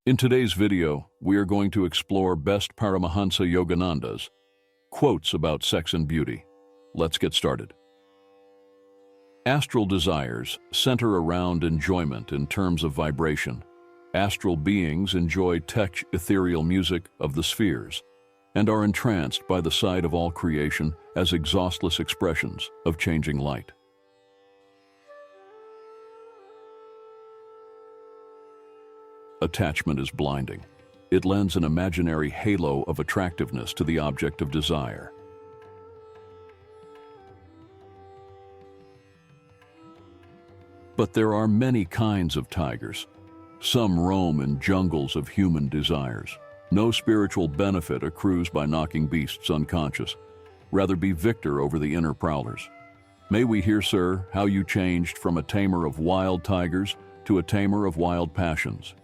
In today's video, we are going to explore best Paramahansa Yogananda's quotes about sex and beauty. Let's get started. Astral desires center around enjoyment in terms of vibration. Astral beings enjoy tech ethereal music of the spheres and are entranced by the sight of all creation as exhaustless expressions of changing light. Attachment is blinding. It lends an imaginary halo of attractiveness to the object of desire. But there are many kinds of tigers. Some roam in jungles of human desires. No spiritual benefit accrues by knocking beasts unconscious. Rather be victor over the inner prowlers. May we hear, sir, how you changed from a tamer of wild tigers to a tamer of wild passions.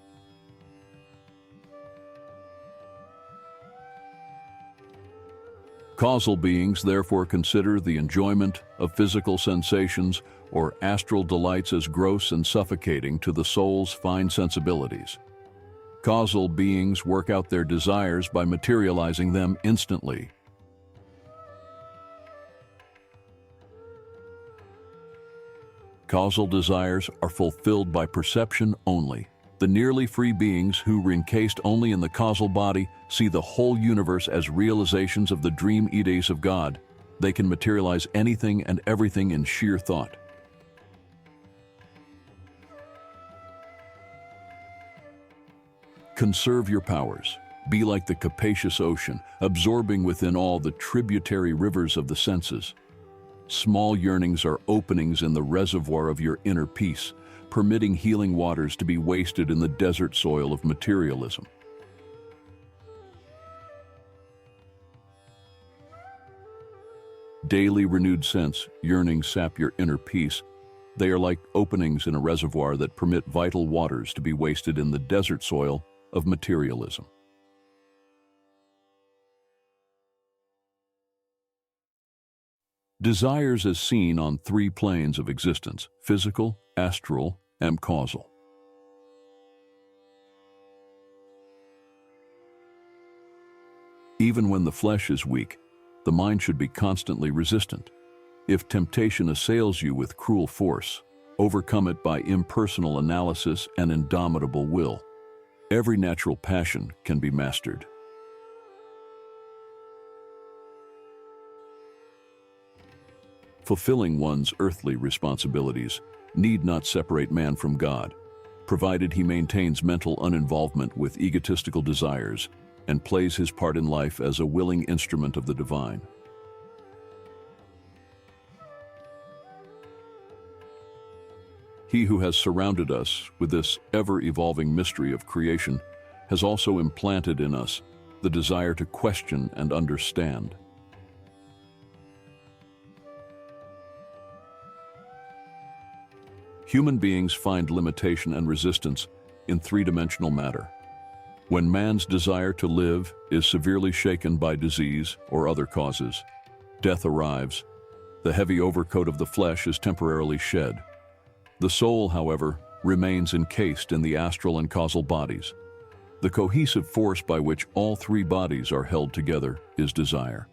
Causal beings therefore consider the enjoyment of physical sensations or astral delights as gross and suffocating to the soul's fine sensibilities. Causal beings work out their desires by materializing them instantly. Causal desires are fulfilled by perception only. The nearly free beings who are encased only in the causal body see the whole universe as realizations of the dream ideas of God. They can materialize anything and everything in sheer thought. Conserve your powers. Be like the capacious ocean, absorbing within all the tributary rivers of the senses. Small yearnings are openings in the reservoir of your inner peace, permitting healing waters to be wasted in the desert soil of materialism. Daily renewed sense yearnings sap your inner peace. They are like openings in a reservoir that permit vital waters to be wasted in the desert soil of materialism. Desires as seen on three planes of existence: physical, astral, and causal. Even when the flesh is weak, the mind should be constantly resistant. If temptation assails you with cruel force, overcome it by impersonal analysis and indomitable will. Every natural passion can be mastered. Fulfilling one's earthly responsibilities need not separate man from God, provided he maintains mental uninvolvement with egotistical desires and plays his part in life as a willing instrument of the divine. He who has surrounded us with this ever-evolving mystery of creation has also implanted in us the desire to question and understand. Human beings find limitation and resistance in three-dimensional matter. When man's desire to live is severely shaken by disease or other causes, death arrives. The heavy overcoat of the flesh is temporarily shed. The soul, however, remains encased in the astral and causal bodies. The cohesive force by which all three bodies are held together is desire.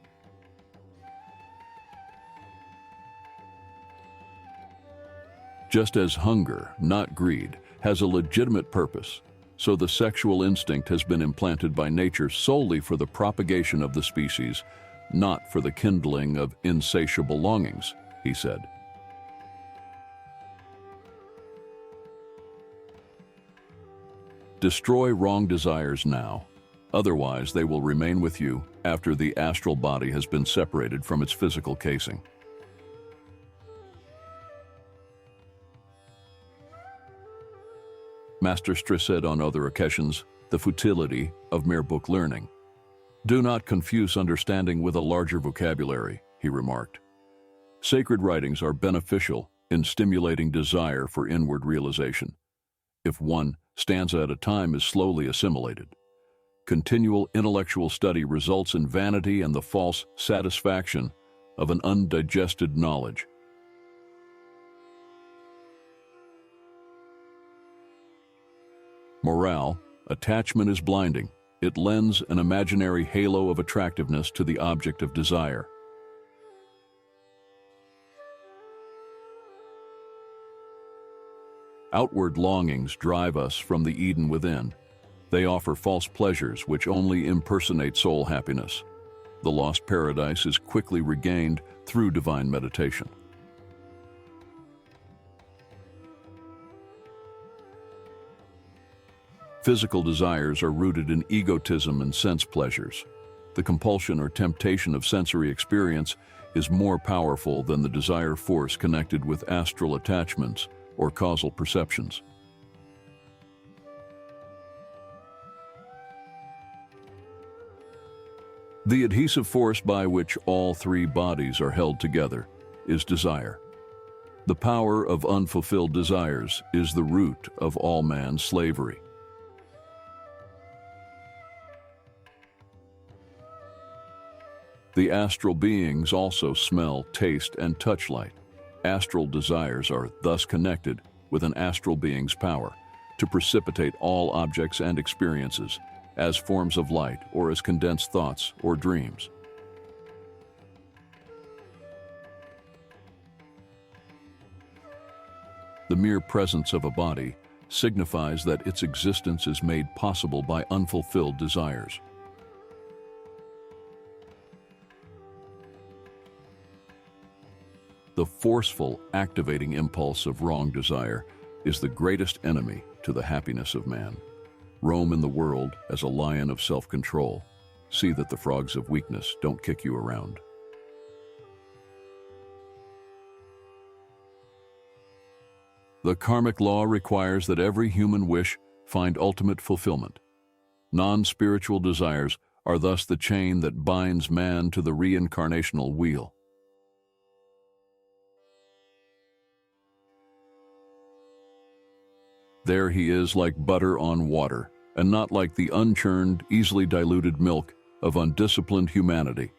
Just as hunger, not greed, has a legitimate purpose, so the sexual instinct has been implanted by nature solely for the propagation of the species, not for the kindling of insatiable longings, he said. Destroy wrong desires now, otherwise they will remain with you after the astral body has been separated from its physical casing. Master Stress said on other occasions the futility of mere book learning. Do not confuse understanding with a larger vocabulary, he remarked. Sacred writings are beneficial in stimulating desire for inward realization, if one stanza at a time is slowly assimilated. Continual intellectual study results in vanity and the false satisfaction of an undigested knowledge. Morale, Attachment is blinding. It lends an imaginary halo of attractiveness to the object of desire. Outward longings drive us from the Eden within. They offer false pleasures which only impersonate soul happiness. The lost paradise is quickly regained through divine meditation. Physical desires are rooted in egotism and sense pleasures. The compulsion or temptation of sensory experience is more powerful than the desire force connected with astral attachments or causal perceptions. The adhesive force by which all three bodies are held together is desire. The power of unfulfilled desires is the root of all man's slavery. The astral beings also smell, taste, and touch light. Astral desires are thus connected with an astral being's power to precipitate all objects and experiences as forms of light or as condensed thoughts or dreams. The mere presence of a body signifies that its existence is made possible by unfulfilled desires. The forceful, activating impulse of wrong desire is the greatest enemy to the happiness of man. Roam in the world as a lion of self-control. See that the frogs of weakness don't kick you around. The karmic law requires that every human wish find ultimate fulfillment. Non-spiritual desires are thus the chain that binds man to the reincarnational wheel. There he is like butter on water, and not like the unchurned, easily diluted milk of undisciplined humanity.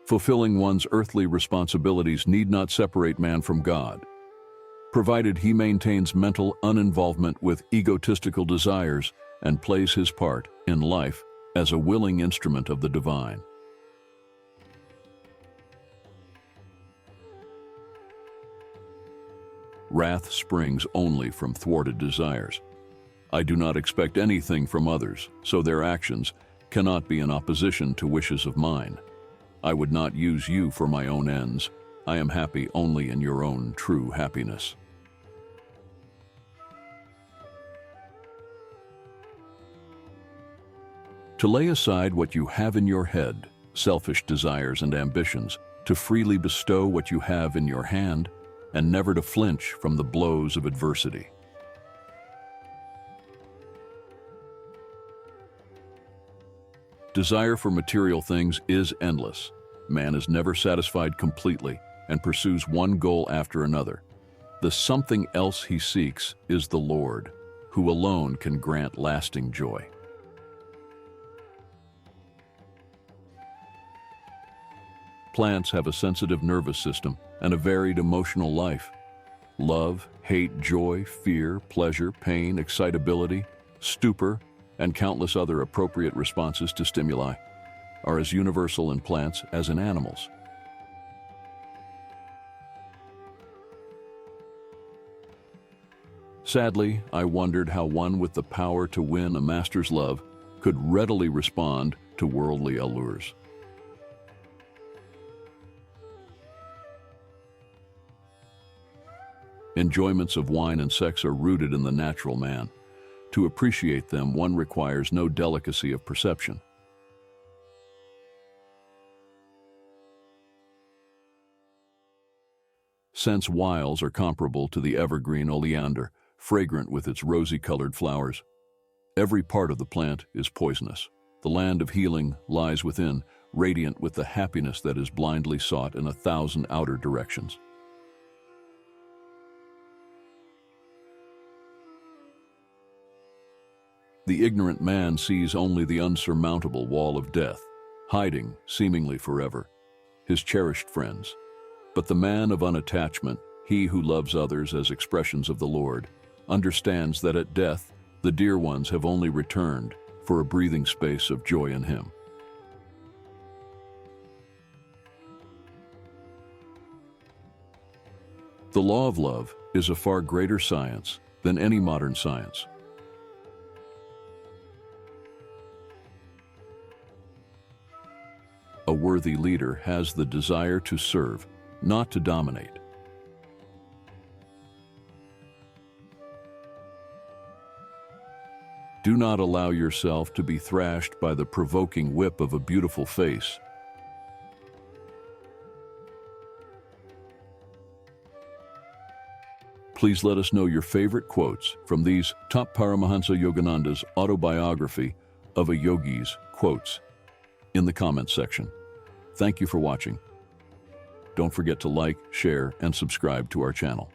Fulfilling one's earthly responsibilities need not separate man from God, provided he maintains mental uninvolvement with egotistical desires and plays his part in life as a willing instrument of the divine. Wrath springs only from thwarted desires. I do not expect anything from others, so their actions cannot be in opposition to wishes of mine. I would not use you for my own ends. I am happy only in your own true happiness. To lay aside what you have in your head, selfish desires and ambitions, to freely bestow what you have in your hand, and never to flinch from the blows of adversity. Desire for material things is endless. Man is never satisfied completely and pursues one goal after another. The something else he seeks is the Lord, who alone can grant lasting joy. Plants have a sensitive nervous system and a varied emotional life. Love, hate, joy, fear, pleasure, pain, excitability, stupor, and countless other appropriate responses to stimuli are as universal in plants as in animals. Sadly, I wondered how one with the power to win a master's love could readily respond to worldly allures. Enjoyments of wine and sex are rooted in the natural man. To appreciate them, one requires no delicacy of perception. Sense wiles are comparable to the evergreen oleander, fragrant with its rosy-colored flowers. Every part of the plant is poisonous. The land of healing lies within, radiant with the happiness that is blindly sought in 1,000 outer directions. The ignorant man sees only the unsurmountable wall of death, hiding, seemingly forever, his cherished friends. But the man of unattachment, he who loves others as expressions of the Lord, understands that at death The dear ones have only returned for a breathing space of joy in Him. The law of love is a far greater science than any modern science. A worthy leader has the desire to serve, not to dominate. Do not allow yourself to be thrashed by the provoking whip of a beautiful face. Please let us know your favorite quotes from these top Paramahansa Yogananda's Autobiography of a Yogi's quotes in the comments section. Thank you for watching. Don't forget to like, share, and subscribe to our channel.